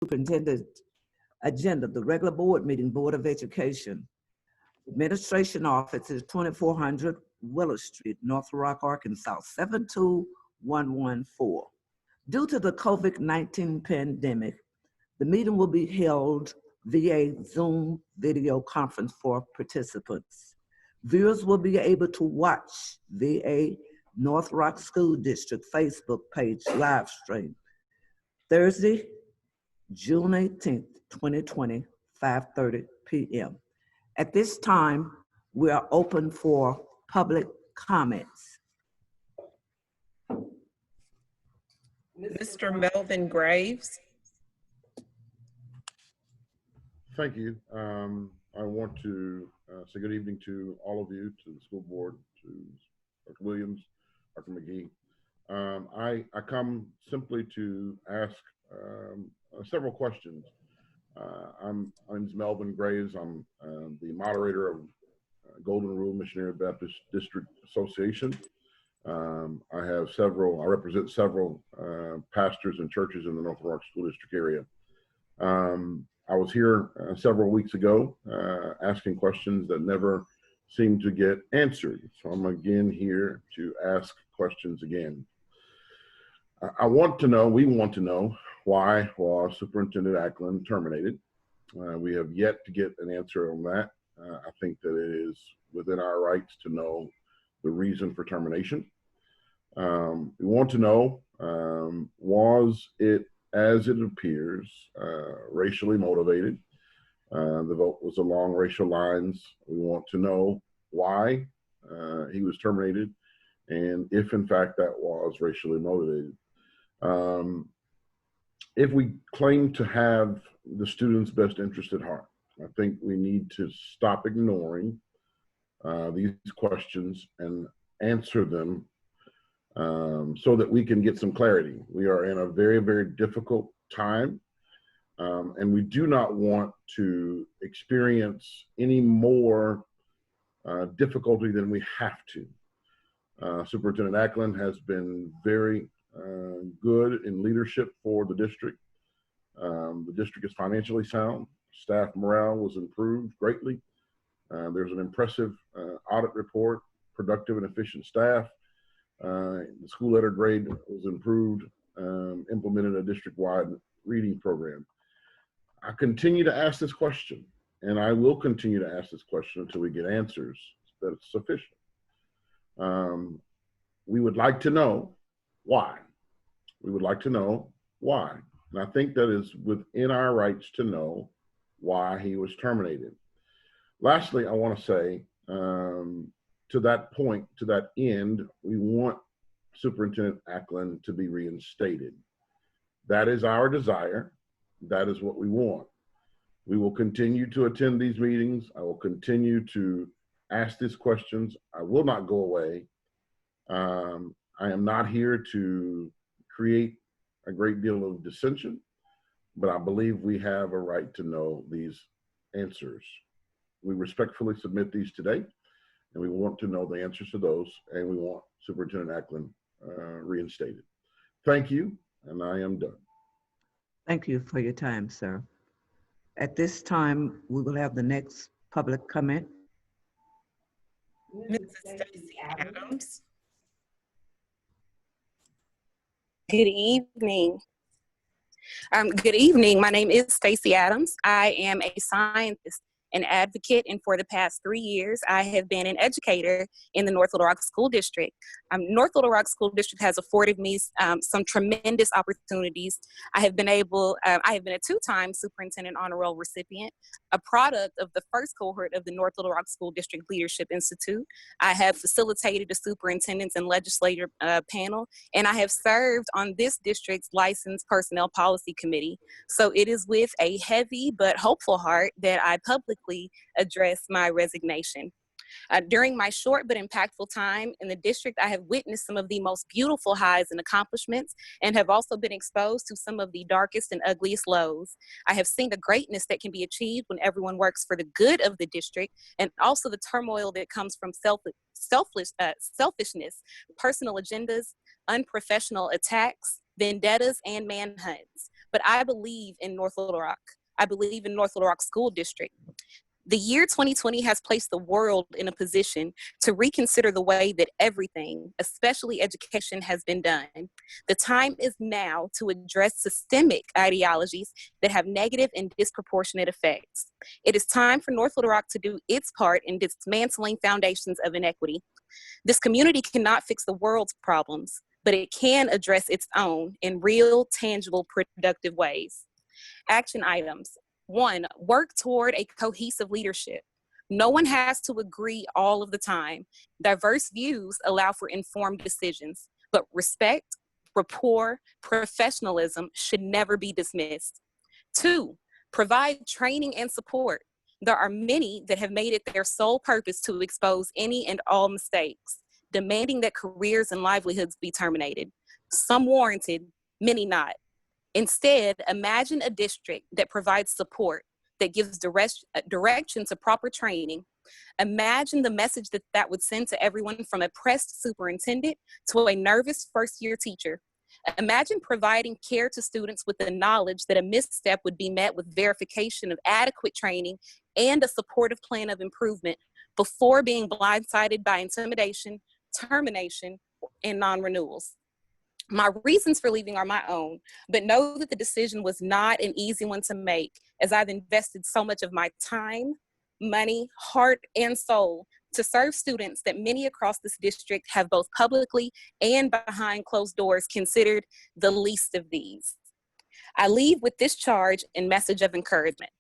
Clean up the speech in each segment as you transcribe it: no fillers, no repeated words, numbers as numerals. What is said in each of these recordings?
Superintendent agenda, the regular board meeting, Board of Education. Administration office is 2400 Willow Street, North Rock, Arkansas, 72114. Due to the COVID-19 pandemic, the meeting will be held via Zoom video conference for participants. Viewers will be able to watch via North Rock School District Facebook page live stream Thursday, June 18th, 2020, 5:30 p.m. At this time, we are open for public comments. Mr. Melvin Graves. Thank you. I want to say good evening to all of you, to the school board, to Dr. Williams, Dr. McGee. I come simply to ask several questions. My name is Melvin Graves. I'm the moderator of Golden Rule Missionary Baptist District Association. I represent several pastors and churches in the North Rock School District area. I was here several weeks ago asking questions that never seemed to get answered. So I'm again here to ask questions again. We want to know, why was Superintendent Ackland terminated? We have yet to get an answer on that. I think that it is within our rights to know the reason for termination. We want to know, was it, as it appears, racially motivated? The vote was along racial lines. We want to know why he was terminated, and if in fact that was racially motivated. If we claim to have the student's best interest at heart, I think we need to stop ignoring these questions and answer them so that we can get some clarity. We are in a very, very difficult time, and we do not want to experience any more difficulty than we have to. Superintendent Ackland has been very good in leadership for the district. The district is financially sound. Staff morale was improved greatly. There's an impressive audit report, productive and efficient staff. The school letter grade was improved, implemented a district-wide reading program. I continue to ask this question, and I will continue to ask this question until we get answers that it's sufficient. We would like to know why. We would like to know why. And I think that is within our rights to know why he was terminated. Lastly, I want to say, to that point, to that end, we want Superintendent Ackland to be reinstated. That is our desire. That is what we want. We will continue to attend these meetings. I will continue to ask these questions. I will not go away. I am not here to create a great deal of dissension, but I believe we have a right to know these answers. We respectfully submit these today, and we want to know the answers to those, and we want Superintendent Ackland reinstated. Thank you, and I am done. Thank you for your time, sir. At this time, we will have the next public comment. Mrs. Stacey Adams. Good evening. Good evening. My name is Stacey Adams. I am a scientist, an advocate, and for the past 3 years, I have been an educator in the North Little Rock School District. North Little Rock School District has afforded me some tremendous opportunities. I have been a two-time Superintendent Honor Roll recipient, a product of the first cohort of the North Little Rock School District Leadership Institute. I have facilitated the superintendents and legislator panel, and I have served on this district's licensed personnel policy committee. So it is with a heavy but hopeful heart that I publicly address my resignation. During my short but impactful time in the district, I have witnessed some of the most beautiful highs and accomplishments and have also been exposed to some of the darkest and ugliest lows. I have seen the greatness that can be achieved when everyone works for the good of the district, and also the turmoil that comes from selfishness, personal agendas, unprofessional attacks, vendettas, and manhunts. but I believe in North Little Rock. I believe in North Little Rock School District. The year 2020 has placed the world in a position to reconsider the way that everything, especially education, has been done. The time is now to address systemic ideologies that have negative and disproportionate effects. It is time for North Little Rock to do its part in dismantling foundations of inequity. This community cannot fix the world's problems, but it can address its own in real, tangible, productive ways. Action items. 1, work toward a cohesive leadership. No one has to agree all of the time. Diverse views allow for informed decisions, but respect, rapport, professionalism should never be dismissed. 2, provide training and support. There are many that have made it their sole purpose to expose any and all mistakes, demanding that careers and livelihoods be terminated. Some warranted, many not. Instead, imagine a district that provides support, that gives direction to proper training. Imagine the message that that would send to everyone from a pressed superintendent to a nervous first-year teacher. Imagine providing care to students with the knowledge that a misstep would be met with verification of adequate training and a supportive plan of improvement before being blindsided by intimidation, termination, and non-renewals. My reasons for leaving are my own, but know that the decision was not an easy one to make, as I've invested so much of my time, money, heart, and soul to serve students that many across this district have both publicly and behind closed doors considered the least of these. I leave with this charge and message of encouragement.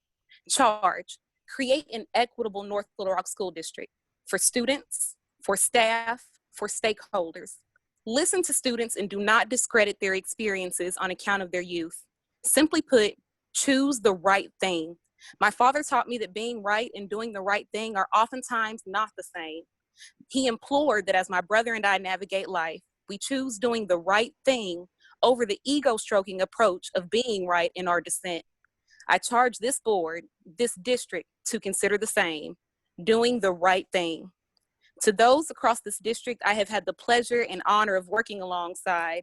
Charge: create an equitable North Little Rock School District for students, for staff, for stakeholders. Listen to students and do not discredit their experiences on account of their youth. Simply put, choose the right thing. My father taught me that being right and doing the right thing are oftentimes not the same. He implored that as my brother and I navigate life, we choose doing the right thing over the ego-stroking approach of being right in our dissent. I charge this board, this district, to consider the same, doing the right thing. To those across this district I have had the pleasure and honor of working alongside,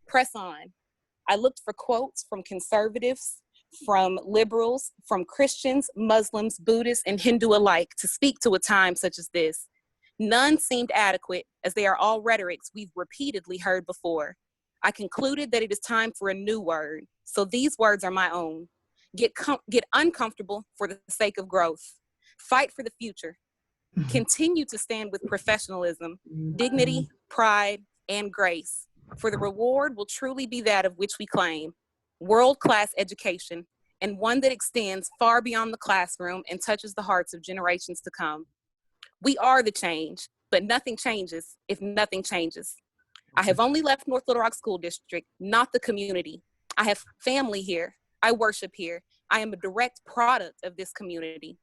press on. I looked for quotes from conservatives, from liberals, from Christians, Muslims, Buddhists, and Hindu alike to speak to a time such as this. None seemed adequate, as they are all rhetorics we've repeatedly heard before. I concluded that it is time for a new word, so these words are my own. Get uncomfortable for the sake of growth. Fight for the future. Continue to stand with professionalism, dignity, pride, and grace, for the reward will truly be that of which we claim, world-class education, and one that extends far beyond the classroom and touches the hearts of generations to come. We are the change, but nothing changes if nothing changes. I have only left North Little Rock School District, not the community. I have family here. I worship here. I am a direct product of this community.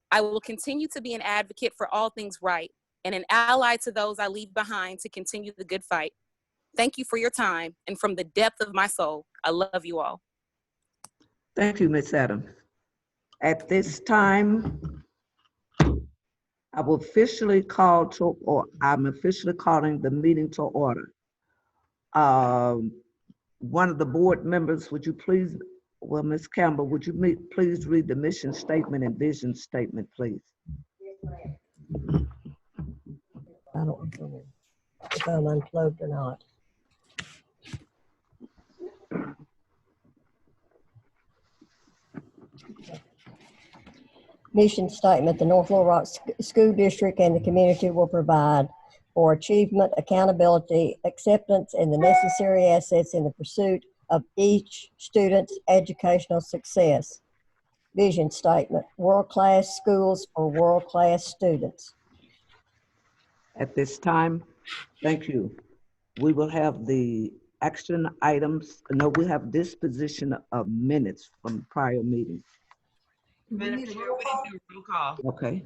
I will continue to be an advocate for all things right and an ally to those I leave behind to continue the good fight. Thank you for your time, and from the depth of my soul, I love you all. Thank you, Ms. Adams. At this time, I'm officially calling the meeting to order. One of the board members, would you please, Ms. Campbell, would you please read the mission statement and vision statement, please? I don't know if I'm unplugged or not. Mission statement: the North Little Rock School District and the community will provide for achievement, accountability, acceptance, and the necessary assets in the pursuit of each student's educational success. Vision statement: world-class schools for world-class students. At this time, thank you. We will have the action items. No, we have disposition of minutes from prior meetings. Madam Chair, we didn't do roll call. Okay.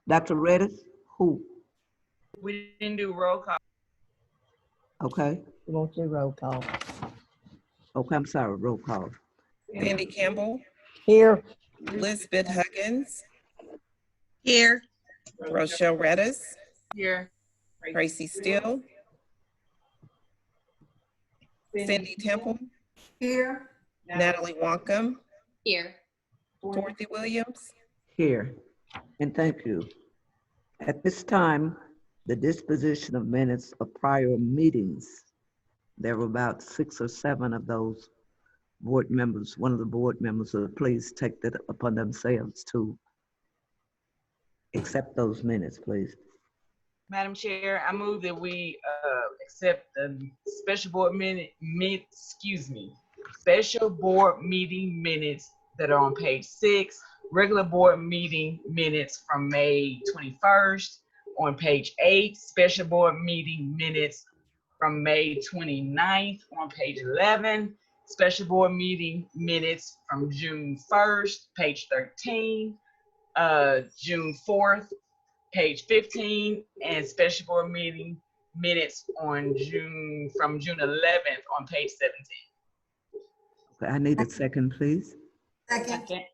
Dr. Redis, who? We didn't do roll call. Okay. We won't do roll call. Okay, I'm sorry, roll call. Sandy Campbell, Here. Elizabeth Huggins, Here. Rochelle Redis, Here. Tracy Steele, Cindy Temple, Here. Natalie Wancom, Here. Dorothy Williams. Here, and thank you. At this time, the disposition of minutes of prior meetings. There were about 6 or 7 of those board members. One of the board members will please take that upon themselves to accept those minutes, please. Madam Chair, I move that we accept the special board special board meeting minutes that are on page 6, regular board meeting minutes from May 21st, on page 8, special board meeting minutes from May 29th, on page 11, special board meeting minutes from June 1st, page 13, June 4th, page 15, and special board meeting minutes on from June 11th on page 17. Okay, I need a second, please. Second.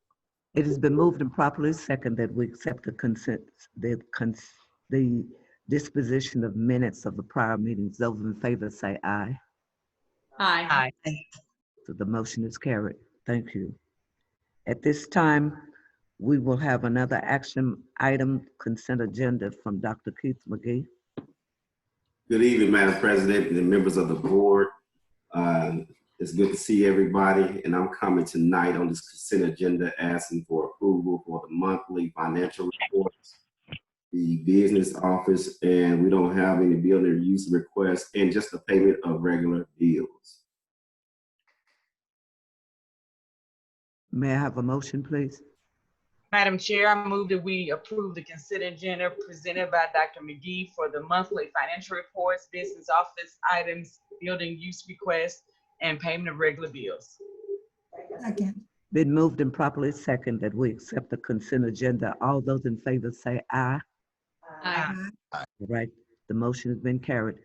It has been moved and properly second that we accept the consent, the disposition of minutes of the prior meetings. Those in favor say aye. Aye. So the motion is carried. Thank you. At this time, we will have another action item consent agenda from Dr. Keith McGee. Good evening, Madam President and members of the board. It's good to see everybody, and I'm coming tonight on this consent agenda asking for approval for the monthly financial reports, the business office, and we don't have any building use requests, and just the payment of regular bills. May I have a motion, please? Madam Chair, I move that we approve the consent agenda presented by Dr. McGee for the monthly financial reports, business office items, building use requests, and payment of regular bills. Second. Been moved and properly second that we accept the consent agenda. All those in favor say aye. Aye. All right, the motion has been carried.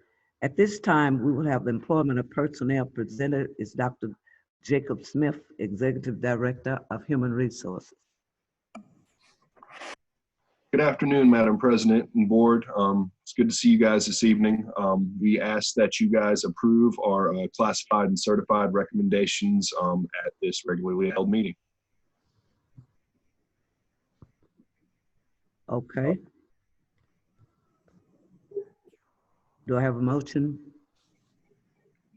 At this time, we will have the employment of personnel presented is Dr. Jacob Smith, Executive Director of Human Resources. Good afternoon, Madam President and Board. It's good to see you guys this evening. We ask that you guys approve our classified and certified recommendations at this regularly held meeting. Okay. Do I have a motion?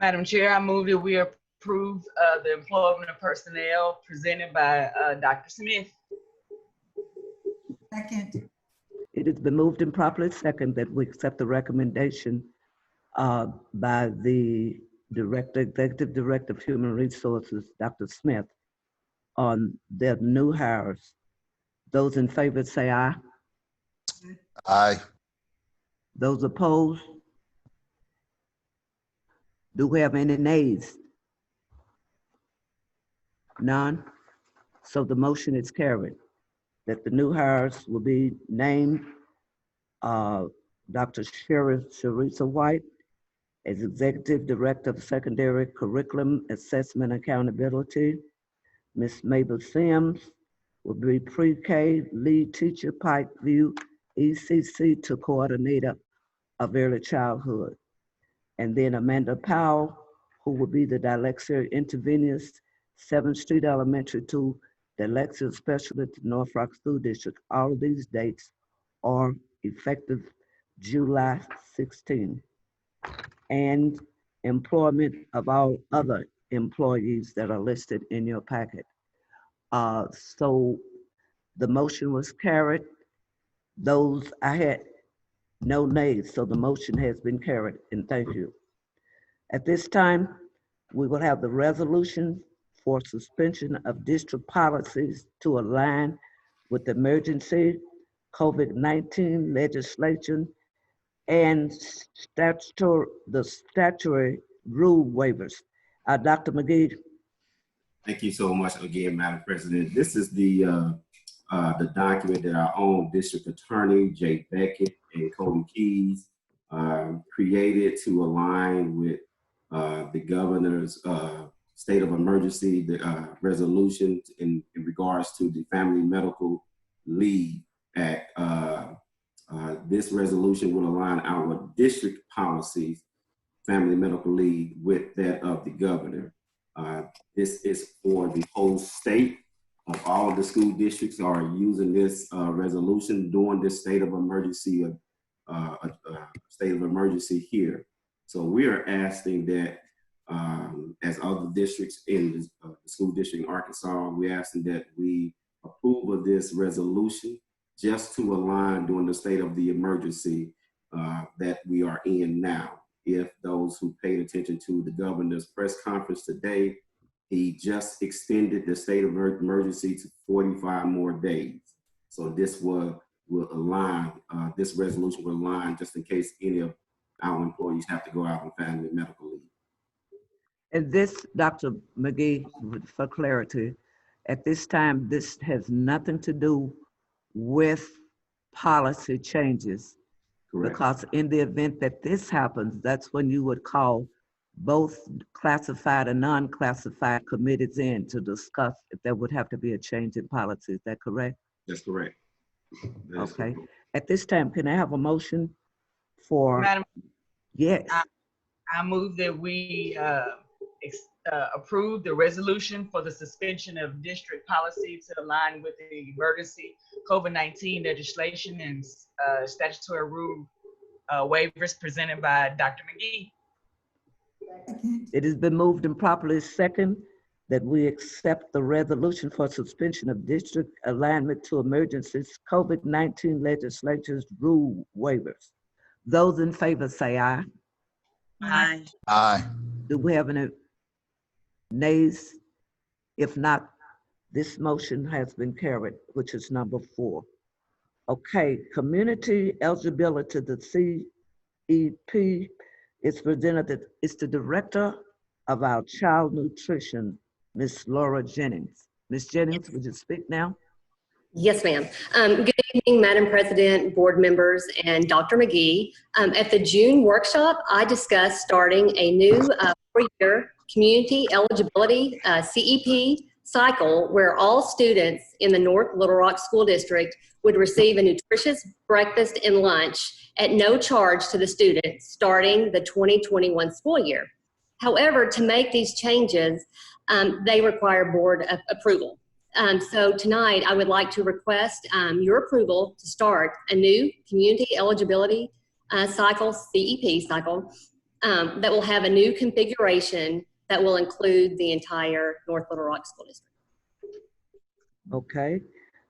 Madam Chair, I move that we approve the employment of personnel presented by Dr. Smith. Second. It has been moved and properly second that we accept the recommendation by the Executive Director of Human Resources, Dr. Smith, on their new hires. Those in favor say aye. Aye. Those opposed? Do we have any nays? None? So the motion is carried that the new hires will be named Dr. Sharissa White as Executive Director of Secondary Curriculum Assessment Accountability. Ms. Mabel Sims will be Pre-K Lead Teacher, Pikeview ECC to Coordinator of Early Childhood. And then Amanda Powell, who will be the Dyslexia Intervenist, 7th Street Elementary to Dyslexia Specialist, North Rock School District. All of these dates are effective July 16. And employment of all other employees that are listed in your packet. So the motion was carried. Those, I had no nays, so the motion has been carried, and thank you. At this time, we will have the resolution for suspension of district policies to align with the emergency COVID-19 legislation and the statutory rule waivers. Dr. McGee. Thank you so much again, Madam President. This is the document that our own district attorney, Jay Beckett and Cody Keys, created to align with the governor's state of emergency, the resolution in regards to the Family Medical Leave Act. This resolution will align our district policies family medical leave with that of the governor. This is for the whole state. Of all of the school districts are using this resolution during this state of emergency, here. So we are asking that, as other districts in the school district in Arkansas, we're asking that we approve of this resolution just to align during the state of the emergency that we are in now. If those who paid attention to the governor's press conference today, he just extended the state of emergency to 45 more days. So this will align, this resolution will align just in case any of our employees have to go out on family medical leave. And this, Dr. McGee, for clarity, at this time, this has nothing to do with policy changes. Correct. Because in the event that this happens, that's when you would call both classified and non-classified committees in to discuss if there would have to be a change in policy. Is that correct? That's correct. That is Okay. correct. At this time, can I have a motion for? Madam, Yes. I move that we approve the resolution for the suspension of district policy to align with the emergency COVID-19 legislation and statutory rule waivers presented by Dr. McGee. Second. It has been moved and properly second that we accept the resolution for suspension of district alignment to emergencies COVID-19 legislature's rule waivers. Those in favor say aye. Aye. Aye. Do we have any nays? If not, this motion has been carried, which is number 4. Okay, community eligibility, the CEP is presented, it's the director of our child nutrition, Ms. Laura Jennings. Ms. Jennings, would you speak now? Yes, ma'am. Good evening, Madam President, board members, and Dr. McGee. At the June workshop, I discussed starting a new 4-year community eligibility CEP cycle where all students in the North Little Rock School District would receive a nutritious breakfast and lunch at no charge to the student starting the 2021 school year. However, to make these changes, they require board approval. So tonight, I would like to request your approval to start a new community eligibility cycle, CEP cycle, that will have a new configuration that will include the entire North Little Rock School District. Okay,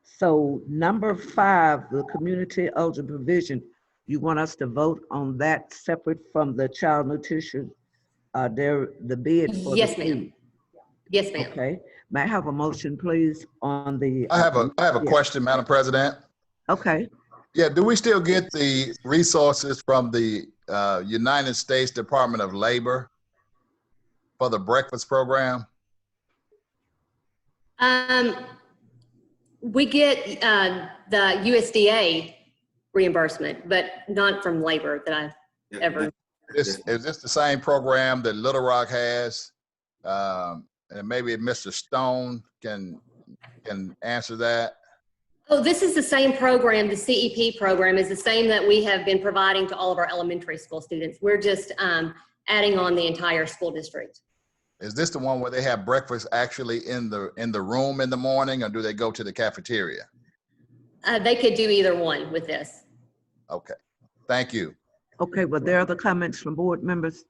so number 5, the community eligible provision, you want us to vote on that separate from the child nutrition, the bid for the Yes, ma'am. food? Yes, ma'am. Okay, may I have a motion, please, on the? I have a yeah. question, Madam President. Okay, Yeah, do we still get the resources from the United States Department of Labor for the breakfast program? We get the USDA reimbursement, but not from labor that I've ever. Is this the same program that Little Rock has? And maybe Mr. Stone can answer that. Oh, this is the same program. The CEP program is the same that we have been providing to all of our elementary school students. We're just adding on the entire school district. Is this the one where they have breakfast actually in the room in the morning, or do they go to the cafeteria? They could do either one with this. Okay, thank you. okay, well, there are the comments from board members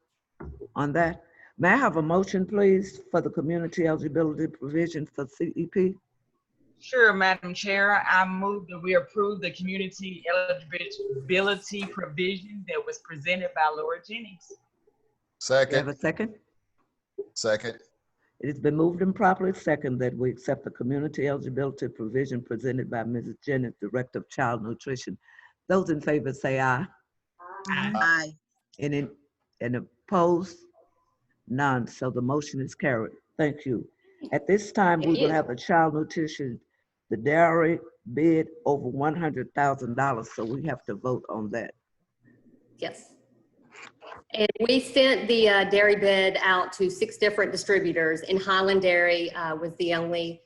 on that. May I have a motion, please, for the community eligibility provision for CEP? Sure, Madam Chair. I move that we approve the community eligibility provision that was presented by Laura Jennings. Do you have Second, a second? second. It has been moved and properly second that we accept the community eligibility provision presented by Mrs. Jennings, Director of Child Nutrition. Those in favor say aye. Aye. Any opposed? None, so the motion is carried. Thank you. At this time, we will have a child nutrition, the dairy bid over $100,000, so we have to vote on that. Yes. And we sent the dairy bid out to 6 different distributors, and Highland Dairy was the only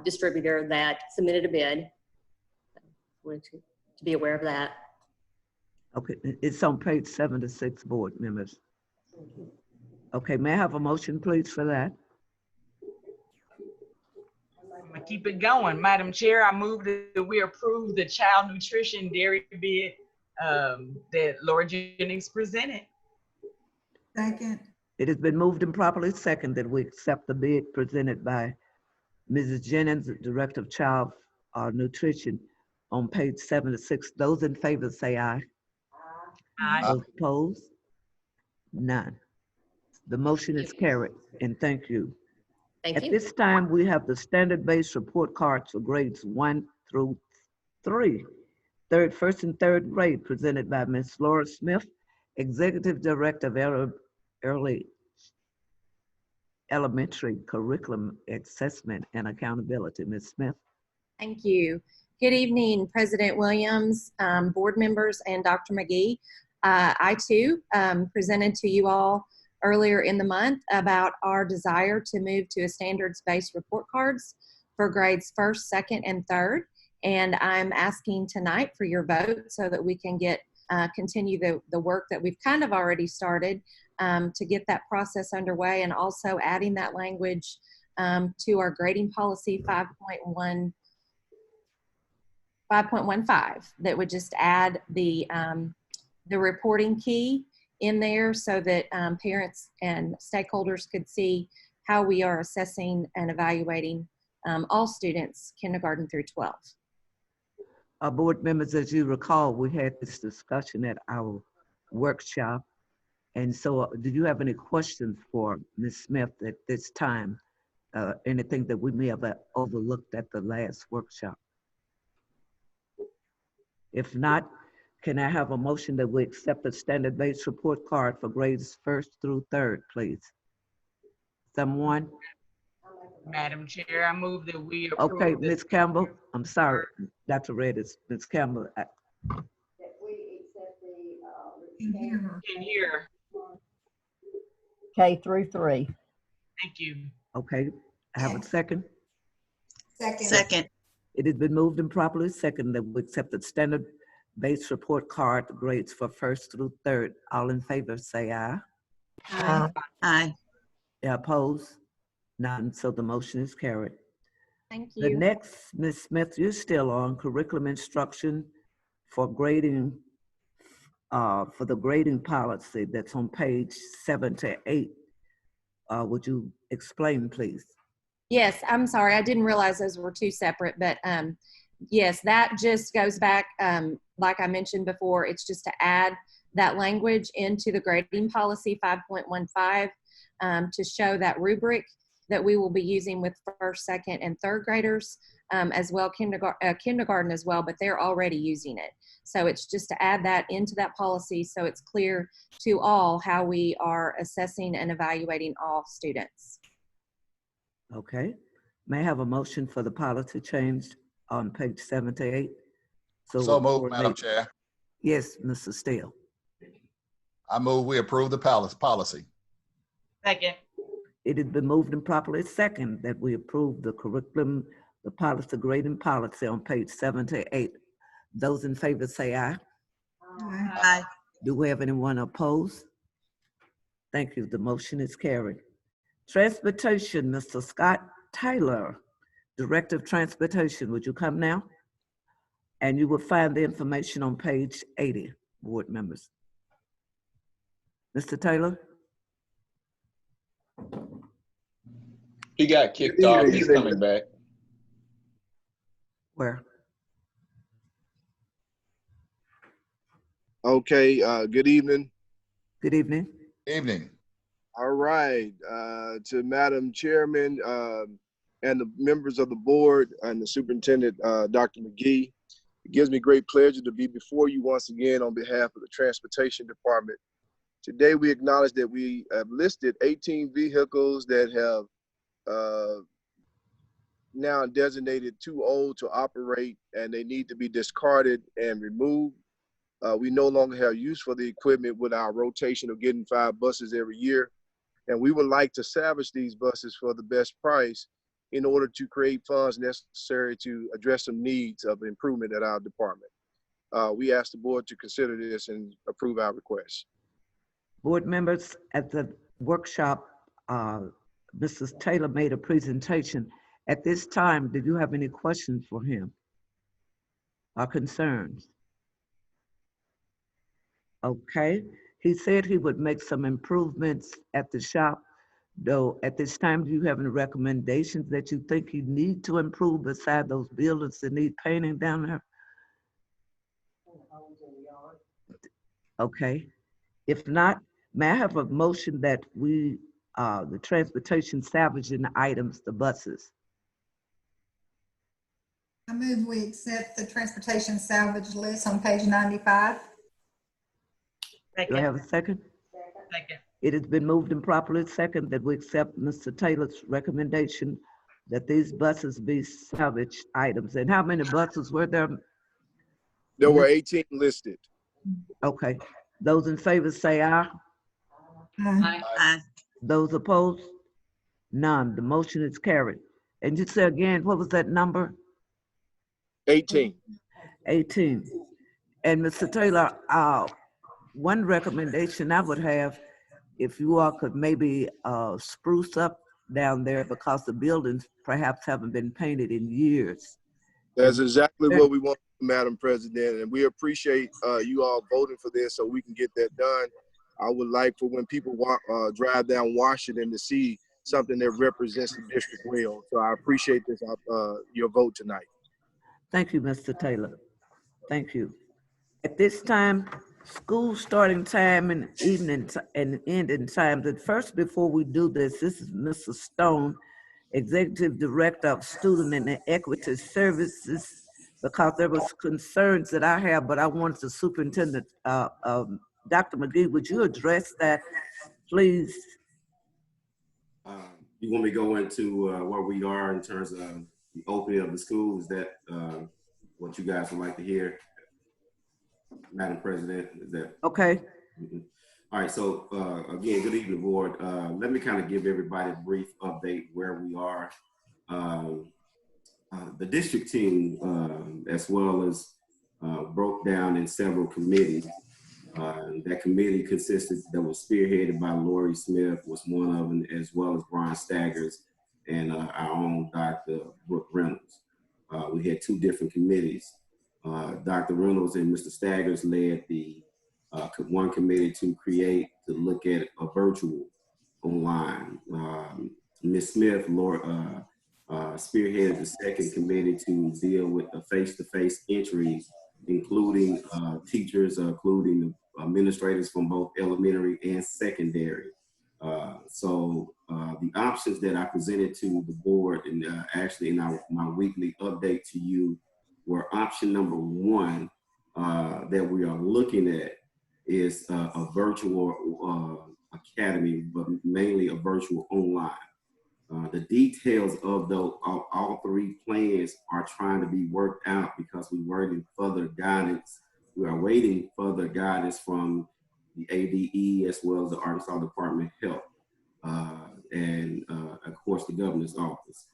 distributor that submitted a bid. Wanted to be aware of that. Okay, it's on page 76, board members. Okay, may I have a motion, please, for that? I'm gonna keep it going. Madam Chair, I move that we approve the child nutrition dairy bid that Laura Jennings presented. Second. It has been moved and properly seconded that we accept the bid presented by Mrs. Jennings, Director of Child Nutrition, on page 76. Those in favor say aye. Aye. Those opposed? None. The motion is carried, and thank you. Thank At you. this time, we have the standard-based report cards for grades 1 through 3. First and third grade, presented by Ms. Laura Smith, Executive Director of Early Elementary Curriculum Assessment and Accountability. Ms. Smith. Thank you. Good evening, President Williams, board members, and Dr. McGee. I too presented to you all earlier in the month about our desire to move to a standards-based report cards for grades 1st, 2nd, and 3rd. And I'm asking tonight for your vote so that we can continue the work that we've kind of already started to get that process underway, and also adding that language to our grading policy 5.15 that would just add the reporting key in there so that parents and stakeholders could see how we are assessing and evaluating all students, kindergarten through 12. Board members, as you recall, we had this discussion at our workshop. And so do you have any questions for Ms. Smith at this time? Anything that we may have overlooked at the last workshop? If not, can I have a motion that we accept the standard-based report card for grades 1st through 3rd, please? Someone? Madam Chair, I move that we approve. Okay, Ms. Campbell, I'm sorry, Dr. Redis, Ms. Campbell. In here. K through 3. Thank you. Okay, I have a second. Second. It has been moved and properly seconded that we accept the standard-based report card grades for 1st through 3rd. All in favor say aye. Aye. Opposed? None, so the motion is carried. Thank The you. next, Ms. Smith, you're still on curriculum instruction for grading, for the grading policy that's on page 7 to 8. Would you explain, please? Yes, I'm sorry. I didn't realize those were two separate, but yes, that just goes back, like I mentioned before, it's just to add that language into the grading policy 5.15 to show that rubric that we will be using with 1st, 2nd, and 3rd graders, as well, kindergarten as well, but they're already using it. So it's just to add that into that policy so it's clear to all how we are assessing and evaluating all students. Okay. May I have a motion for the policy change on page 7 to 8? So moved, Madam Chair. Yes, Mr. Steele. I move we approve the policy. Second. It has been moved and properly second that we approve the curriculum, the policy grading policy on page 7 to 8. Those in favor say aye. Aye. Do we have anyone opposed? Thank you. The motion is carried. Transportation, Mr. Scott Taylor, Director of Transportation. Would you come now? And you will find the information on page 80, board members. Mr. Taylor? He got kicked off. He's coming back. Where? Okay, good evening. Good evening. Evening. All right, to Madam Chairman and the members of the board and the Superintendent, Dr. McGee, it gives me great pleasure to be before you once again on behalf of the Transportation Department. Today, we acknowledge that we have listed 18 vehicles that have now designated too old to operate, and they need to be discarded and removed. We no longer have use for the equipment with our rotation of getting 5 buses every year. And we would like to salvage these buses for the best price in order to create funds necessary to address some needs of improvement at our department. We ask the board to consider this and approve our request. Board members, at the workshop, Mrs. Taylor made a presentation. At this time, did you have any questions for him or concerns? Okay, he said he would make some improvements at the shop. Though at this time, do you have any recommendations that you think you need to improve beside those buildings that need painting down there? Okay, if not, may I have a motion that we, the transportation salvaging items, the buses? I move we accept the transportation salvage list on page 95. Do I have a second? Second. It has been moved and properly second that we accept Mr. Taylor's recommendation that these buses be salvage items. And how many buses were there? There were 18 listed. Okay, those in favor say aye. Aye. Those opposed? None. The motion is carried. And you say again, what was that number? 18. 18. And Mr. Taylor, one recommendation I would have, if you all could maybe spruce up down there because the buildings perhaps haven't been painted in years. That's exactly what we want, Madam President, and we appreciate you all voting for this so we can get that done. I would like for when people drive down Washington to see something that represents the district well. So I appreciate this, your vote tonight. Thank you, Mr. Taylor. Thank you. At this time, school starting time and evening and ending times. At first, before we do this is Mr. Stone, Executive Director of Student and Equity Services, because there was concerns that I have, but I wanted the superintendent, Dr. McGee, would you address that, please? You want me to go into where we are in terms of the opening of the school? Is that what you guys would like to hear, Madam President? Is that okay? All right. So again, good evening, board. Let me kind of give everybody a brief update where we are. The district team, as well as broke down in several committees. That committee that was spearheaded by Lori Smith was one of them, as well as Brian Staggers and our own Dr. Brooke Reynolds. We had two different committees. Dr. Reynolds and Mr. Staggers led the one committee to look at a virtual online. Ms. Smith spearheaded the second committee to deal with the face-to-face entries, including teachers, including administrators from both elementary and secondary. So the options that I presented to the board and actually in my weekly update to you were option number one that we are looking at is a virtual academy, but mainly a virtual online. The details of all three plans are trying to be worked out because we're waiting further guidance. We are waiting further guidance from the ADE as well as the Arkansas Department of Health and of course the governor's office.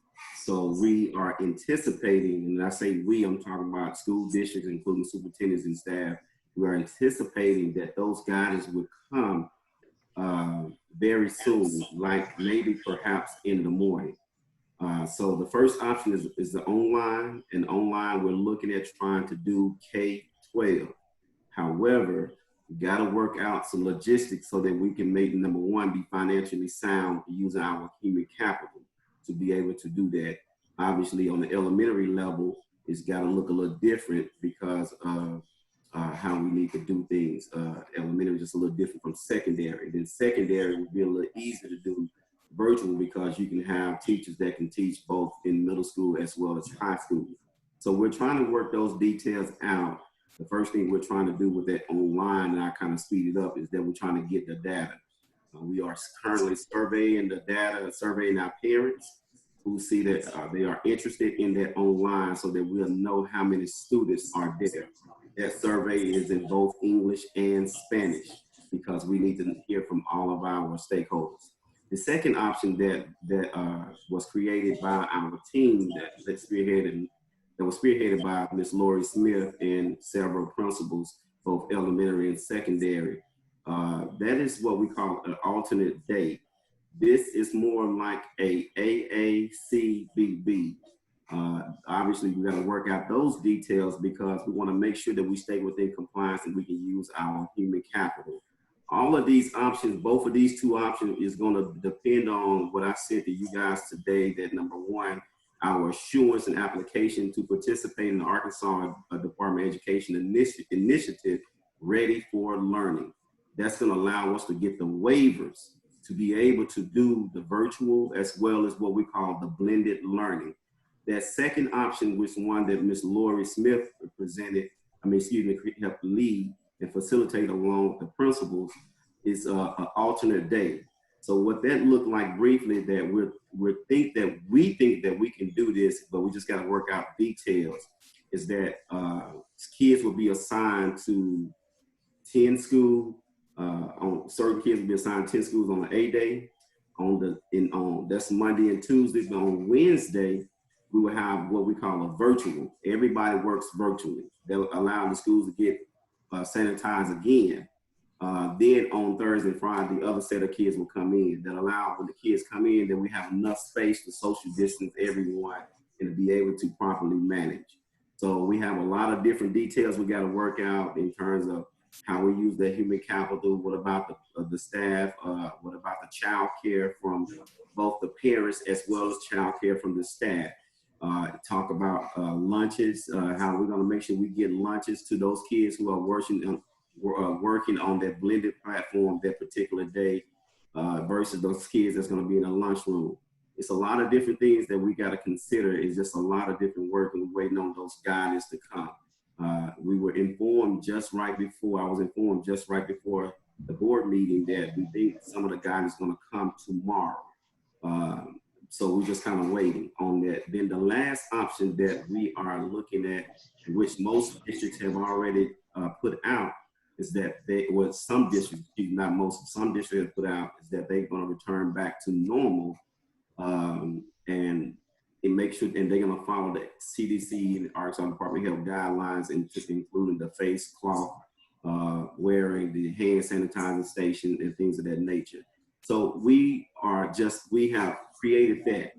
So we are anticipating, and I say we, I'm talking about school districts, including superintendents and staff. We are anticipating that those guidance would come very soon, like maybe perhaps in the morning. So the first option is the online, and online we're looking at trying to do K-12. However, we got to work out some logistics so that we can make, number one, be financially sound using our human capital to be able to do that. Obviously on the elementary level, it's got to look a little different because of how we need to do things. Elementary is just a little different from secondary. Then secondary would be a little easier to do virtual because you can have teachers that can teach both in middle school as well as high school. So we're trying to work those details out. The first thing we're trying to do with that online, and I kind of speed it up, is that we're trying to get the data. We are currently surveying the data, surveying our parents who see that they are interested in that online so that we'll know how many students are there. That survey is in both English and Spanish because we need to hear from all of our stakeholders. The second option that was created by our team that was spearheaded by Ms. Lori Smith and several principals, both elementary and secondary, That is what we call an alternate day. This is more like a AACBB. Obviously, we got to work out those details because we want to make sure that we stay within compliance and we can use our human capital. All of these options, both of these two options is going to depend on what I said to you guys today, that number one, our assurance and application to participate in the Arkansas Department of Education initiative, Ready for Learning. That's going to allow us to get the waivers to be able to do the virtual as well as what we call the blended learning. That second option, which one that Ms. Lori Smith presented, helped lead and facilitate along with the principals, is an alternate day. So what that looked like briefly, that we think that we can do this, but we just got to work out details, is that kids will be assigned to 10 schools. On certain kids will be assigned 10 schools on the A day. That's Monday and Tuesday. But on Wednesday, we will have what we call a virtual. Everybody works virtually. They'll allow the schools to get sanitized again. Then on Thursday and Friday, the other set of kids will come in. That allow when the kids come in, that we have enough space to social distance everyone and to be able to properly manage. So we have a lot of different details we got to work out in terms of how we use the human capital. What about the staff? What about the child care from both the parents as well as child care from the staff? Talk about lunches, how we're going to make sure we get lunches to those kids who are working on that blended platform that particular day versus those kids that's going to be in a lunchroom. It's a lot of different things that we got to consider. It's just a lot of different work and we're waiting on those guidance to come. We were informed just right before, I was informed just right before the board meeting that we think some of the guidance is going to come tomorrow. So we're just kind of waiting on that. Then the last option that we are looking at, which most districts have already put out, is that some districts, not most, some districts have put out, is that they're going to return back to normal, and it makes sure, and they're going to follow the CDC and Arkansas Department of Health guidelines, and just including the face cloth, wearing the hand sanitizing station and things of that nature. So we have created that.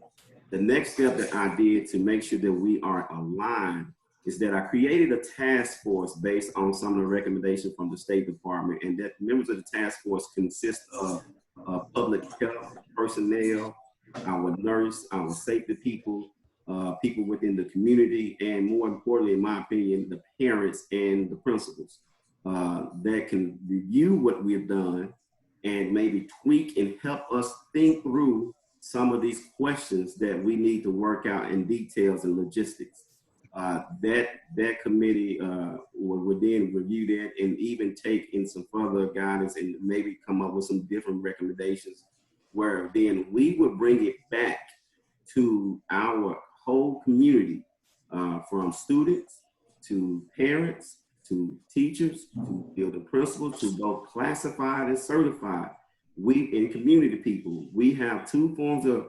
The next step that I did to make sure that we are aligned is that I created a task force based on some of the recommendations from the State Department, and that members of the task force consist of public health personnel, our nurse, our safety people, people within the community, and more importantly, in my opinion, the parents and the principals that can review what we've done and maybe tweak and help us think through some of these questions that we need to work out in details and logistics. That committee would then review that and even take in some further guidance and maybe come up with some different recommendations, where then we would bring it back to our whole community, from students to parents to teachers to building principals to both classified and certified. We in community people, we have two forms of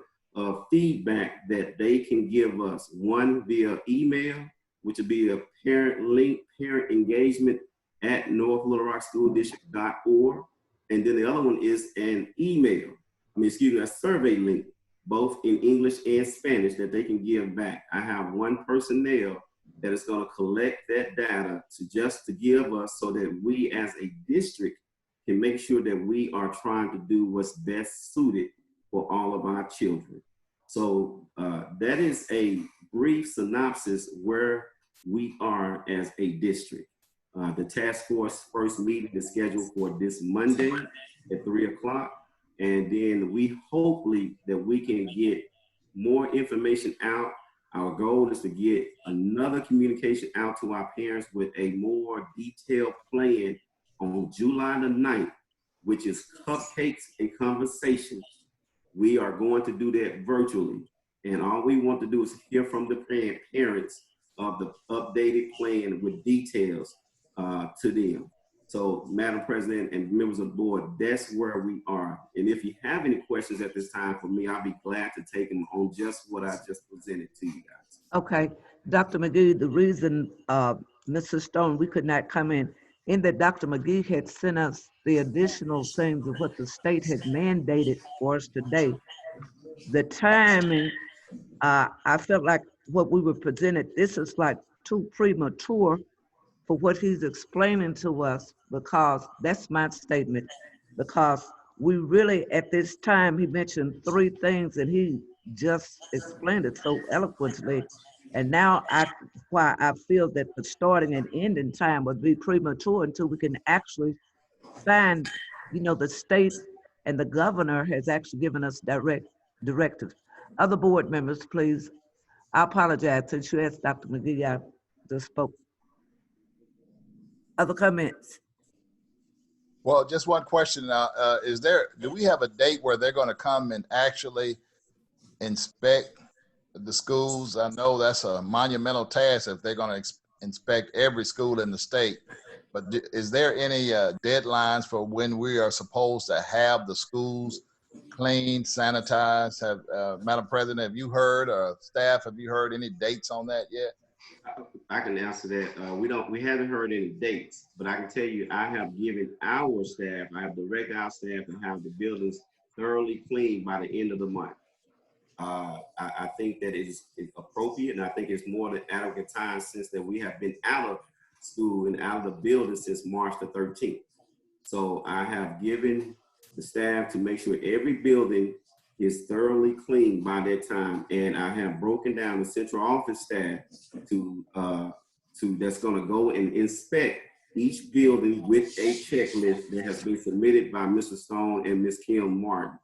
feedback that they can give us. One via email, which would be a parent link, parent engagement at northlittlerockschooldistrict.org. And then the other one is an email, a survey link, both in English and Spanish, that they can give back. I have one personnel that is going to collect that data to give us, so that we as a district can make sure that we are trying to do what's best suited for all of our children. So that is a brief synopsis where we are as a district. The task force first meeting is scheduled for this Monday at 3 o'clock. And then we hopefully that we can get more information out. Our goal is to get another communication out to our parents with a more detailed plan on July the 9th, which is cupcakes and conversations. We are going to do that virtually. And all we want to do is hear from the parents of the updated plan with details to them. So, Madam President and members of the board, that's where we are. And if you have any questions at this time for me, I'll be glad to take them on just what I just presented to you guys. Okay, Dr. McGee, the reason, Mr. Stone, we could not come in that Dr. McGee had sent us the additional things of what the state had mandated for us today. The timing, I felt like what we were presented, this is like too premature for what he's explaining to us, because that's my statement, because we really, at this time, he mentioned 3 things and he just explained it so eloquently. And now why I feel that the starting and ending time would be premature until we can actually find, the state and the governor has actually given us directives. Other board members, please. I apologize, since you asked Dr. McGee, I just spoke. Other comments? Well, just one question now. Do we have a date where they're going to come and actually inspect the schools? I know that's a monumental task if they're going to inspect every school in the state. But is there any deadlines for when we are supposed to have the schools cleaned, sanitized? Madam President, have you heard, or staff, have you heard any dates on that yet? I can answer that. We haven't heard any dates, but I can tell you, I have given our staff, I have directed our staff to have the buildings thoroughly cleaned by the end of the month. I think that it's appropriate, and I think it's more than adequate time since that we have been out of school and out of the building since March the 13th. So I have given the staff to make sure every building is thoroughly cleaned by that time, and I have broken down the central office staff to that's going to go and inspect each building with a checklist that has been submitted by Mr. Stone and Ms. Kim Martin.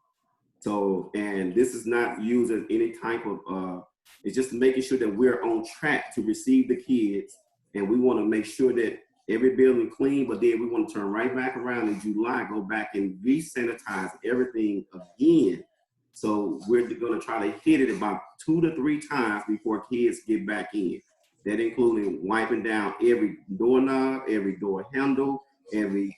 So, and this is not used as any type of, it's just making sure that we're on track to receive the kids, and we want to make sure that every building clean, but then we want to turn right back around in July, go back and re-sanitize everything again. So we're going to try to hit it about 2 to 3 times before kids get back in. That including wiping down every doorknob, every door handle, every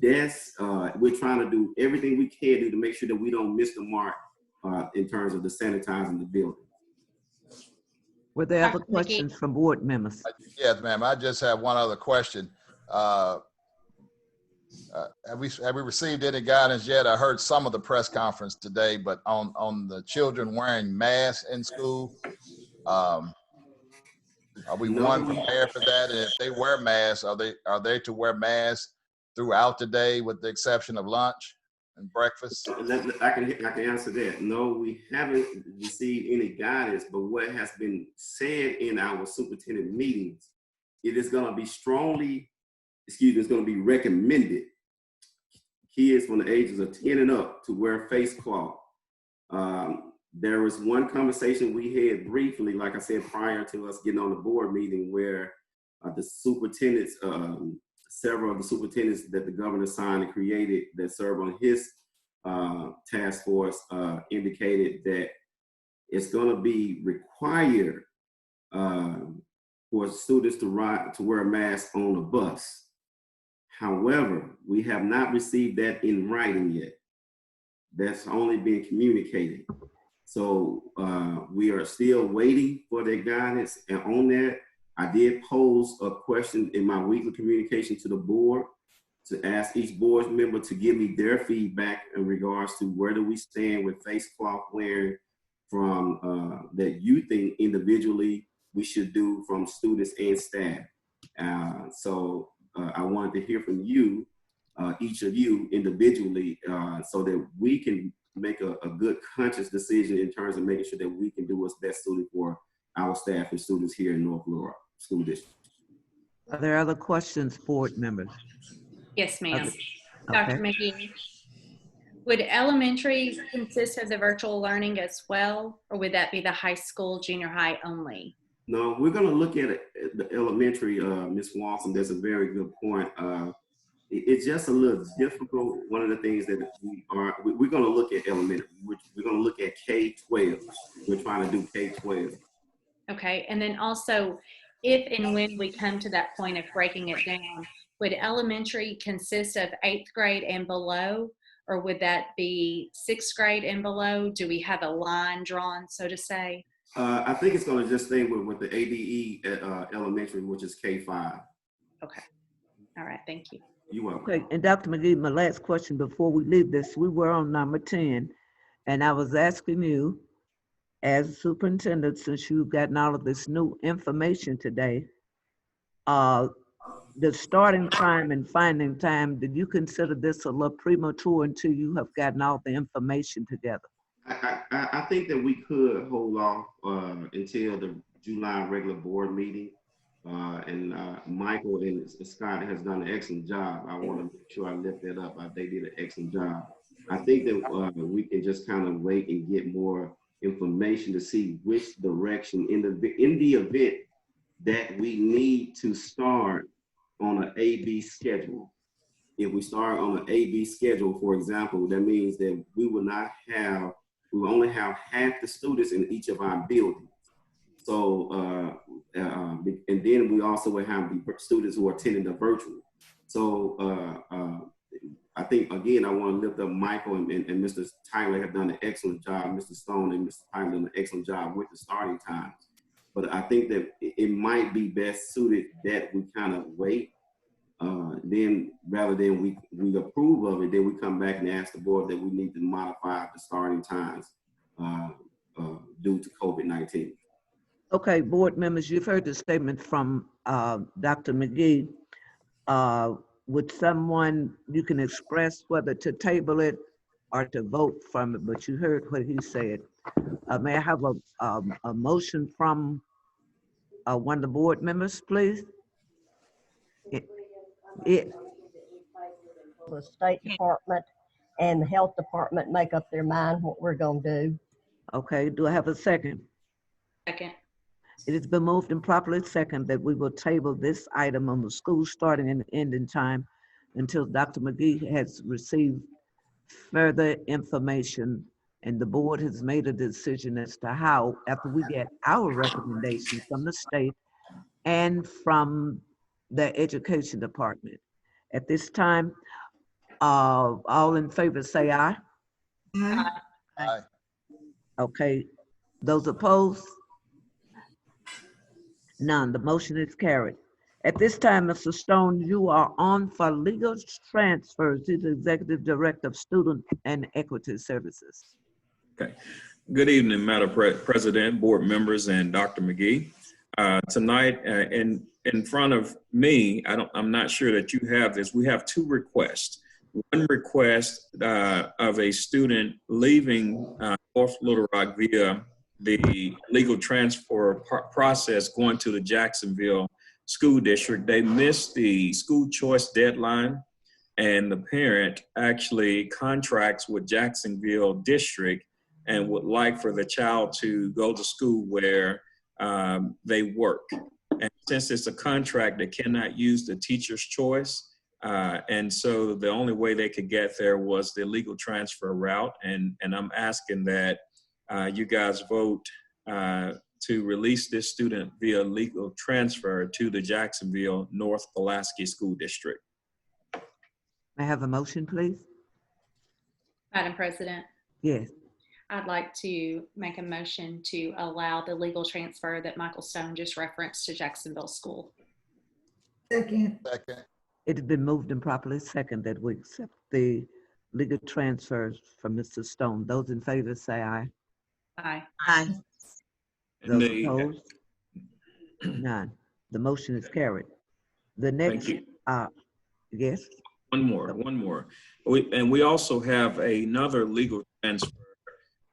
desk. We're trying to do everything we can do to make sure that we don't miss the mark in terms of the sanitizing the building. Were there other questions from board members? Yes, ma'am. I just have one other question. Have we received any guidance yet? I heard some of the press conference today, but on the children wearing masks in school, are we prepared for that? And if they wear masks, are they to wear masks throughout the day, with the exception of lunch and breakfast? I can answer that. No, we haven't received any guidance, but what has been said in our superintendent meetings, it is going to be it's going to be recommended kids from the ages of 10 and up to wear face cloth. There was one conversation we had briefly, like I said, prior to us getting on the board meeting, where the superintendents, several of the superintendents that the governor signed and created that serve on his task force indicated that it's going to be required for students to wear a mask on the bus. However, we have not received that in writing yet. That's only being communicated. So we are still waiting for their guidance. And on that, I did pose a question in my weekly communication to the board to ask each board member to give me their feedback in regards to where do we stand with face cloth wearing from that you think individually we should do from students and staff. So I wanted to hear from you, each of you individually, so that we can make a good conscious decision in terms of making sure that we can do what's best suited for our staff and students here in North Little Rock School District. Are there other questions, board members? Yes, ma'am. Okay. Dr. McGee, would elementary consist of the virtual learning as well, or would that be the high school, junior high only? No, we're going to look at it, the elementary, Ms. Walton. That's a very good point. It's just a little difficult. One of the things that we're going to look at elementary. We're going to look at K-12. We're trying to do K-12. Okay, and then also, if and when we come to that point of breaking it down, would elementary consist of 8th grade and below, or would that be 6th grade and below? Do we have a line drawn, so to say? I think it's going to just stay with the ADE at elementary, which is K-5. Okay. All right. Thank you. You're welcome. Okay, and Dr. McGee, my last question before we leave this, we were on number 10, and I was asking you, as superintendent, since you've gotten all of this new information today, the starting time and finding time, did you consider this a little premature until you have gotten all the information together? I think that we could hold off until the July regular board meeting. Michael and Scott has done an excellent job. I want to make sure I lift that up. They did an excellent job. I think that we can just kind of wait and get more information to see which direction in the event that we need to start on an A-B schedule. If we start on an A-B schedule, for example, that means that we will only have half the students in each of our buildings. So, and then we also will have the students who are attending the virtual. So I think, again, I want to lift up Michael and Mr. Tyler have done an excellent job. Mr. Stone and Mr. Tyler done an excellent job with the starting times. But I think that it might be best suited that we kind of wait. Then rather than we approve of it, then we come back and ask the board that we need to modify the starting times due to COVID-19. Okay, board members, you've heard the statement from Dr. McGee. Would someone, you can express whether to table it or to vote from it, but you heard what he said. May I have a motion from one of the board members, please? The State Department and the Health Department make up their mind what we're gonna do. Okay, do I have a second? Second. It has been moved and properly second that we will table this item on the school starting and ending time until Dr. McGee has received further information and the board has made a decision as to how, after we get our recommendation from the state and from the education department. At this time, all in favor say aye. Aye. Okay, those opposed? None, the motion is carried. At this time, Mr. Stone, you are on for legal transfers to the Executive Director of Student and Equity Services. Okay. Good evening, Madam President, board members, and Dr. McGee. Tonight, in front of me, I'm not sure that you have this. We have two requests. One request of a student leaving North Little Rock via the legal transfer process going to the Jacksonville School District. They missed the school choice deadline, and the parent actually contracts with Jacksonville District and would like for the child to go to school where they work. And since it's a contract, they cannot use the teacher's choice. And so the only way they could get there was the legal transfer route. And I'm asking that you guys vote to release this student via legal transfer to the Jacksonville North Pulaski School District. May I have a motion, please? Madam President, Yes. I'd like to make a motion to allow the legal transfer that Michael Stone just referenced to Jacksonville School. Second. Second. It has been moved and properly second that we accept the legal transfers from Mr. Stone. Those in favor say aye. Aye. Aye. Those opposed? None. The motion is carried. The next, Thank yes? One more. We also have another legal transfer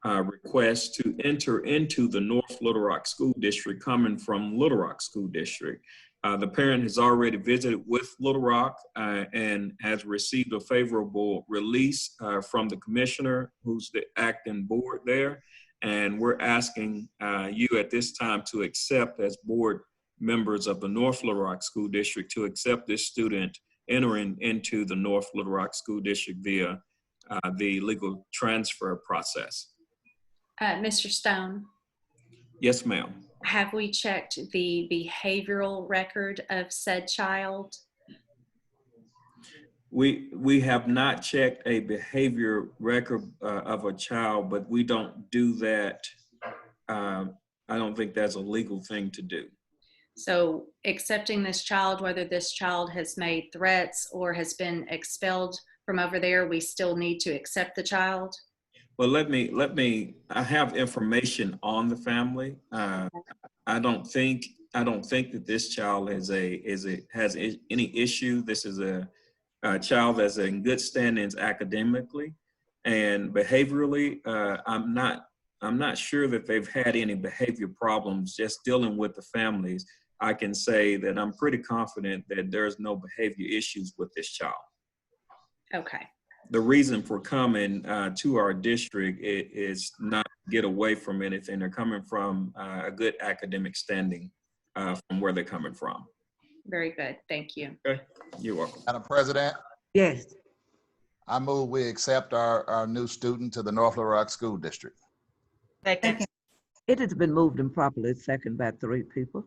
request to enter into the North Little Rock School District coming from Little Rock School District. The parent has already visited with Little Rock and has received a favorable release from the commissioner, who's the acting board there. And we're asking you at this time to accept, as board members of the North Little Rock School District, to accept this student entering into the North Little Rock School District via the legal transfer process. Mr. Stone, Yes, ma'am. have we checked the behavioral record of said child? We have not checked a behavior record of a child, but we don't do that. I don't think that's a legal thing to do. So accepting this child, whether this child has made threats or has been expelled from over there, we still need to accept the child? Well, I have information on the family. I don't think that this child has any issue. This is a child that's in good standings academically and behaviorally. I'm not sure that they've had any behavior problems. Just dealing with the families, I can say that I'm pretty confident that there's no behavior issues with this child. Okay. The reason for coming to our district is not to get away from anything. They're coming from a good academic standing from where they're coming from. Very good. Thank you. Okay, you're welcome. Madam President, Yes. I move we accept our new student to the North Little Rock School District. Second. It has been moved and properly second by 3 people.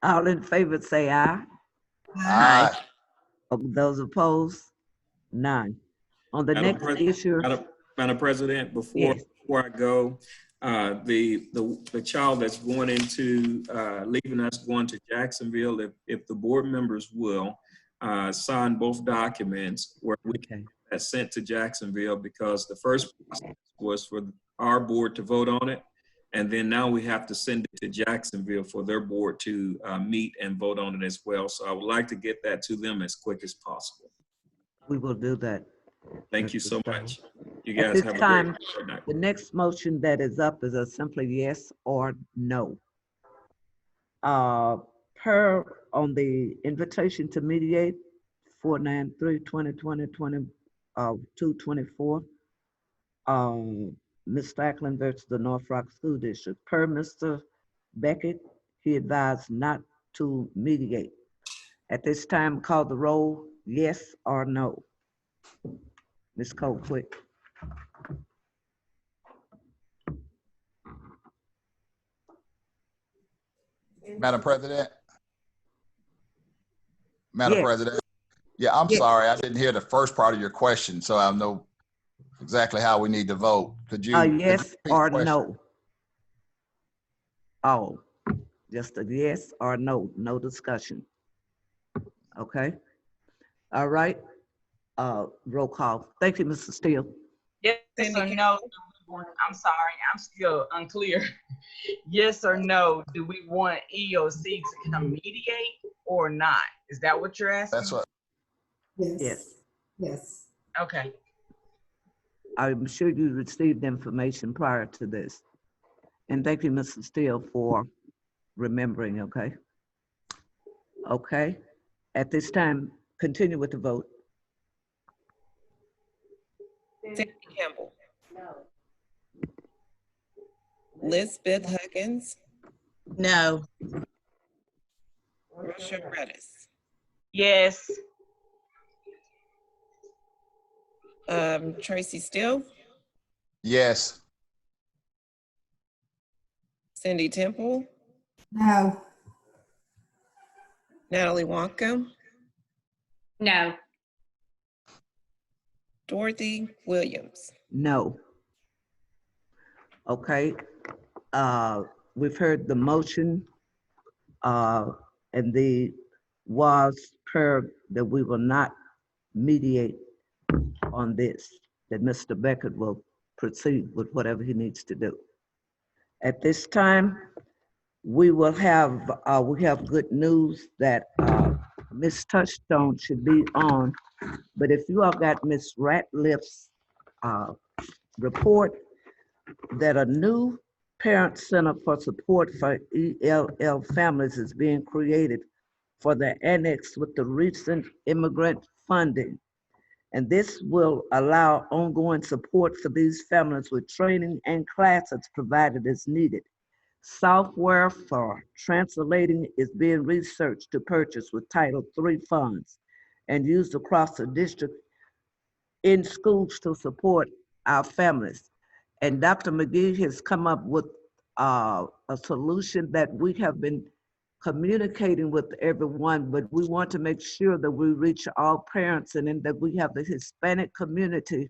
All in favor say aye. Aye. Those opposed? None. On the next issue. Madam President, before I go, the child that's going into leaving us, going to Jacksonville, if the board members will sign both documents where we can get sent to Jacksonville, because the first process was for our board to vote on it, and then now we have to send it to Jacksonville for their board to meet and vote on it as well. So I would like to get that to them as quick as possible. We will do that. Thank you so much. You At guys this have a time, great night. the next motion that is up is a simply yes or no. Per on the invitation to mediate 493-2020-224, Ms. Stackland versus the North Rock School District. Per Mr. Beckett, he advised not to mediate. At this time, call the roll, yes or no. Ms. Cole, quick. Madam President? Madam Yes. President? Yeah, I'm Yes. sorry, I didn't hear the first part of your question, so I know exactly how we need to vote. Could you? Yes repeat the or question? no? Oh, just a yes or no, no discussion. Okay. All right. Roll call. Thank you, Mr. Steele. Yes or no? I'm sorry, I'm still unclear. Yes or no, do we want EOC to come mediate or not? Is that what you're asking? That's what. Yes. Yes. Okay. I'm sure you received information prior to this. And thank you, Mr. Steele, for remembering, okay? Okay. At this time, continue with the vote. Sandy Campbell. Lisbeth Huggins. No. Russia Redis. Yes. Tracy Steele. Yes. Cindy Temple. No. Natalie Wonka. No. Dorothy Williams. No. Okay. We've heard the motion, and the was per that we will not mediate on this, that Mr. Beckett will proceed with whatever he needs to do. At this time, we have good news that Ms. Touchstone should be on, but if you all got Ms. Ratliff's report that a new parent center for support for ELL families is being created for the annex with the recent immigrant funding. And this will allow ongoing support for these families with training and classes provided as needed. Software for translating is being researched to purchase with Title III funds and used across the district in schools to support our families. And Dr. McGee has come up with a solution that we have been communicating with everyone, but we want to make sure that we reach all parents and then that we have the Hispanic community.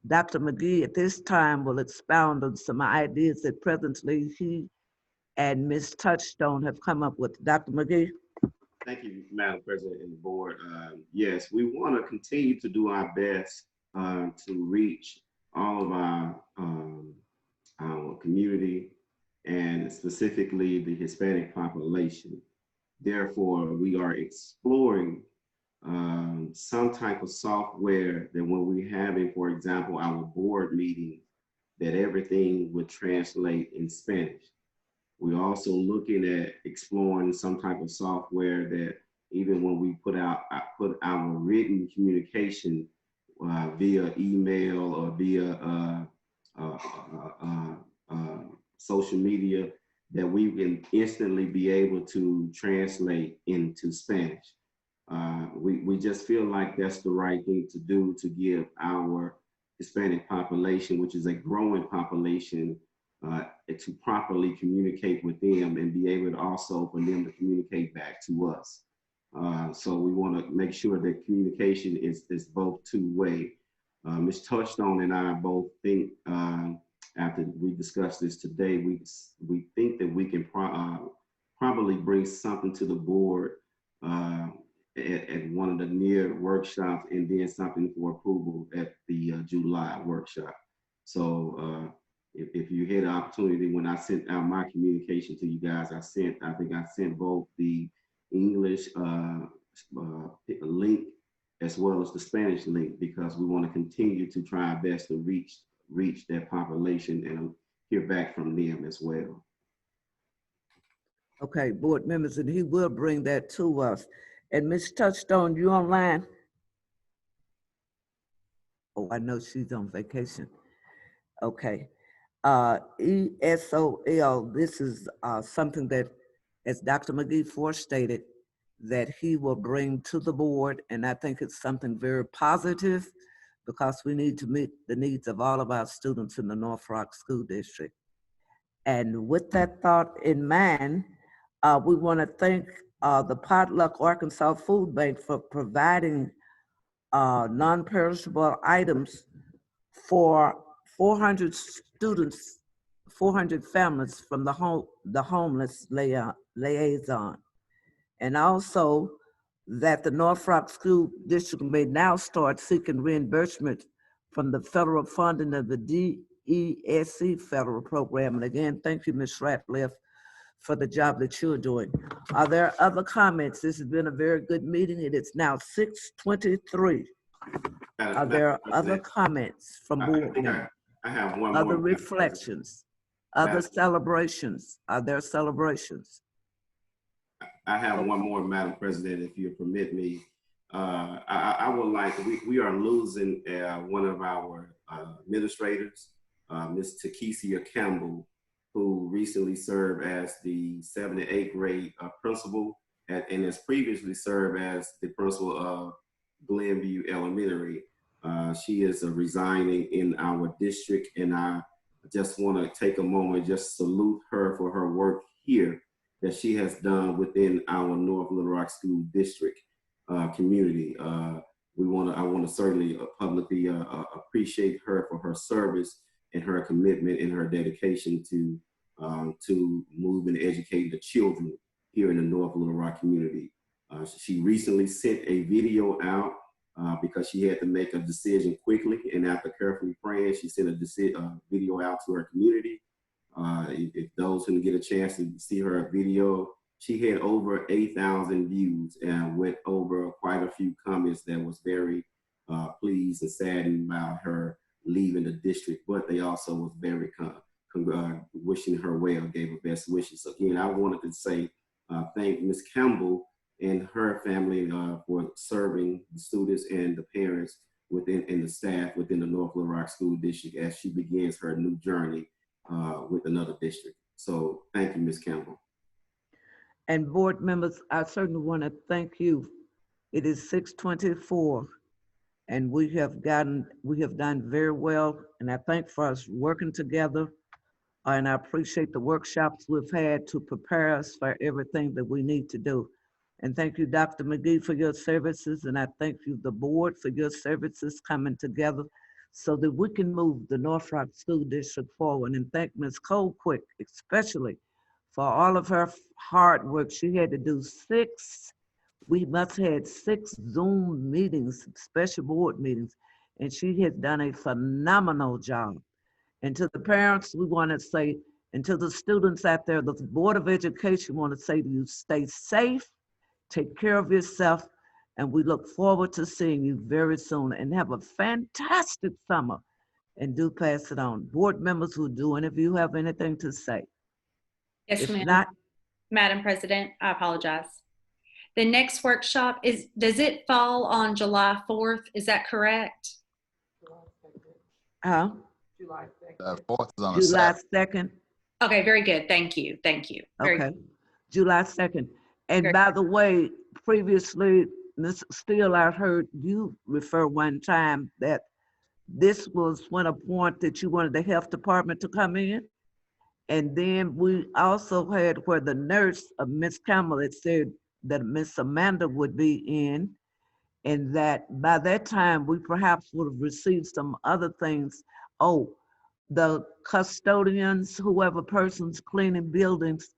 Dr. McGee at this time will expound on some ideas that presently he and Ms. Touchstone have come up with. Dr. McGee? Thank you, Madam President and the board. Yes, we want to continue to do our best to reach all of our community and specifically the Hispanic population. Therefore, we are exploring some type of software that when we're having, for example, our board meeting, that everything would translate in Spanish. We're also looking at exploring some type of software that even when we put our written communication via email or via social media, that we can instantly be able to translate into Spanish. We just feel like that's the right thing to do to give our Hispanic population, which is a growing population, to properly communicate with them and be able to also for them to communicate back to us. So we want to make sure that communication is both two-way. Ms. Touchstone and I both think, after we discussed this today, we think that we can probably bring something to the board at one of the near workshops, and then something for approval at the July workshop. So if you had an opportunity, when I sent out my communication to you guys, I think I sent both the English link as well as the Spanish link, because we want to continue to try our best to reach that population and hear back from them as well. Okay, board members, and he will bring that to us. And Ms. Touchstone, you online? Oh, I know she's on vacation. Okay. ESOL, this is something that, as Dr. McGee forestated, that he will bring to the board, and I think it's something very positive because we need to meet the needs of all of our students in the North Rock School District. And with that thought in mind, we want to thank the Potluck Arkansas Food Bank for providing non-perishable items for 400 students, 400 families from the homeless liaison. And also that the North Rock School District may now start seeking reimbursement from the federal funding of the DESC federal program. And again, thank you, Ms. Ratliff, for the job that you're doing. Are there other comments? This has been a very good meeting. It is now 6:23. Are there other comments from board members? I have one other more. reflections, other celebrations? Are there celebrations? I have one more, Madam President, if you permit me. I would like, we are losing one of our administrators, Ms. Takesia Campbell, who recently served as the 7th and 8th grade principal and has previously served as the principal of Glenview Elementary. She is resigning in our district, and I just want to take a moment, just salute her for her work here that she has done within our North Little Rock School District community. I want to certainly publicly appreciate her for her service and her commitment and her dedication to move and educate the children here in the North Little Rock community. She recently sent a video out because she had to make a decision quickly, and after carefully praying, she sent a video out to her community. If those who get a chance to see her video, she had over 8,000 views and with over quite a few comments that was very pleased and saddened about her leaving the district, but they also was very wishing her well, gave her best wishes. So again, I wanted to say thank Ms. Campbell and her family for serving the students and the parents and the staff within the North Little Rock School District as she begins her new journey with another district. So thank you, Ms. Campbell. And board members, I certainly want to thank you. It is 6:24, and we have done very well, and I thank for us working together, and I appreciate the workshops we've had to prepare us for everything that we need to do. And thank you, Dr. McGee, for your services, and I thank you, the board, for your services coming together so that we can move the North Rock School District forward. And thank Ms. Colquitt, especially for all of her hard work. She had to do we must have had 6 Zoom meetings, special board meetings, and she has done a phenomenal job. And to the parents, we want to say, and to the students out there, the Board of Education want to say to you, stay safe, take care of yourself, and we look forward to seeing you very soon, and have a fantastic summer. And do pass it on. Board members who do, and if you have anything to say. Yes, If ma'am. not, Madam President, I apologize. The next workshop does it fall on July 4th? Is that correct? huh? 4th is on a July Saturday. 2nd. Okay, very good. Thank you. Thank you. Very Okay, July 2nd. And Very by the way, previously, Ms. Steele, I heard you refer one time that this was when a point that you wanted the health department to come in. And then we also had where the nurse, Ms. Campbell, had said that Miss Amanda would be in, and that by that time we perhaps would have received some other things. Oh, the custodians, whoever person's cleaning buildings,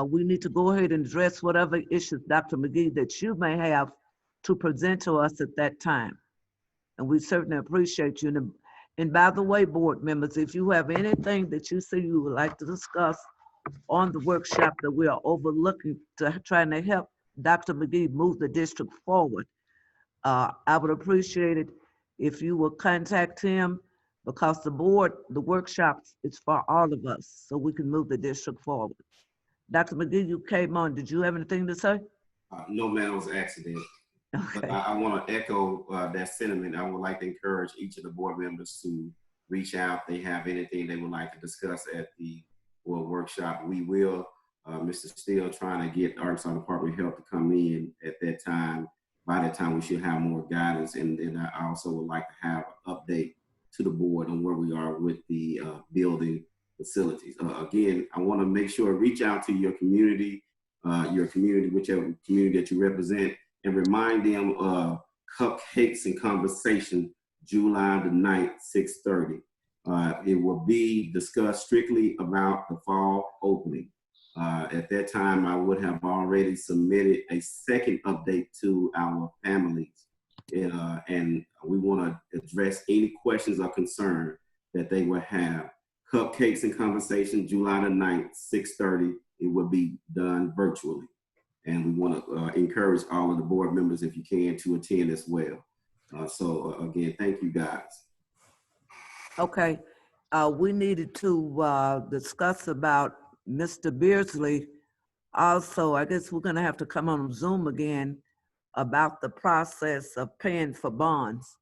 we need to go ahead and address whatever issues, Dr. McGee, that you may have to present to us at that time. And we certainly appreciate you. And by the way, board members, if you have anything that you see you would like to discuss on the workshop that we are overlooking to trying to help Dr. McGee move the district forward, I would appreciate it if you will contact him, because the workshops is for all of us, so we can move the district forward. Dr. McGee, you came on. Did you have anything to say? No, man, it was an accident. Okay. But I want to echo that sentiment. I would like to encourage each of the board members to reach out. If they have anything they would like to discuss at the workshop. We will, Mr. Steele, trying to get Arkansas Department of Health to come in at that time. By that time, we should have more guidance. And then I also would like to have an update to the board on where we are with the building facilities. Again, I want to make sure, reach out to your community, whichever community that you represent, and remind them of Cupcakes and Conversation, July the 9th, 6:30. It will be discussed strictly about the fall opening. At that time, I would have already submitted a second update to our families. And we want to address any questions or concern that they will have. Cupcakes and Conversation, July the 9th, 6:30. It will be done virtually. And we want to encourage all of the board members, if you can, to attend as well. So again, thank you guys. Okay, we needed to discuss about Mr. Beardsley. Also, I guess we're gonna have to come on Zoom again about the process of paying for bonds.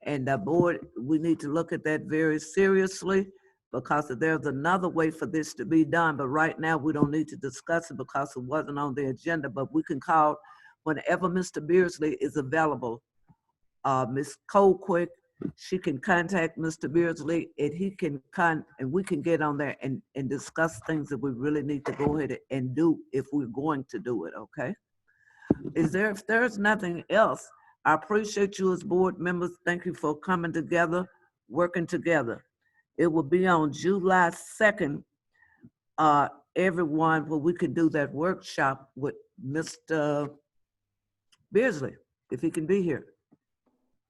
And the board, we need to look at that very seriously, because there's another way for this to be done, but right now we don't need to discuss it because it wasn't on the agenda, but we can call whenever Mr. Beardsley is available. Ms. Colquitt, she can contact Mr. Beardsley, and he can and we can get on there and discuss things that we really need to go ahead and do if we're going to do it, okay? If there's nothing else, I appreciate you as board members. Thank you for coming together, working together. It will be on July 2nd, everyone, where we could do that workshop with Mr. Beardsley, if he can be here.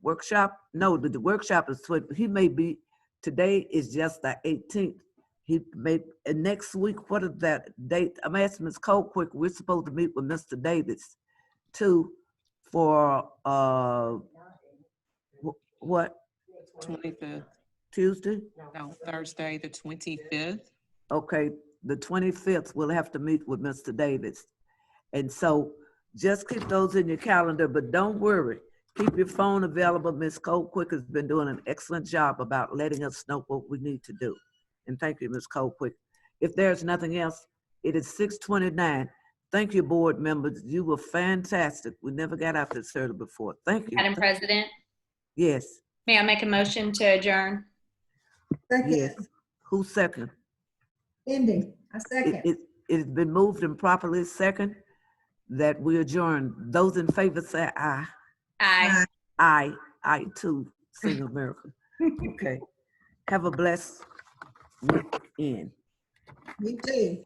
Workshop? No, the workshop is, he may be, today is just the 18th. He may, and next week, what is that date? I'm asking Ms. Colquitt, we're supposed to meet with Mr. Davis too for, what? 25th. Tuesday? No, Thursday, the 25th. Okay, the 25th, we'll have to meet with Mr. Davis. And so just keep those in your calendar, but don't worry. Keep your phone available. Ms. Colquitt has been doing an excellent job about letting us know what we need to do. And thank you, Ms. Colquitt. If there's nothing else, it is 6:29. Thank you, board members. You were fantastic. We never got out this early before. Thank you. Madam President, Yes, may I make a motion to adjourn? yes. Who's second? Cindy, I second. It's been moved and properly second that we adjourn. Those in favor say aye. Aye. Aye too, Sing America. Okay. Have a blessed weekend. Me too.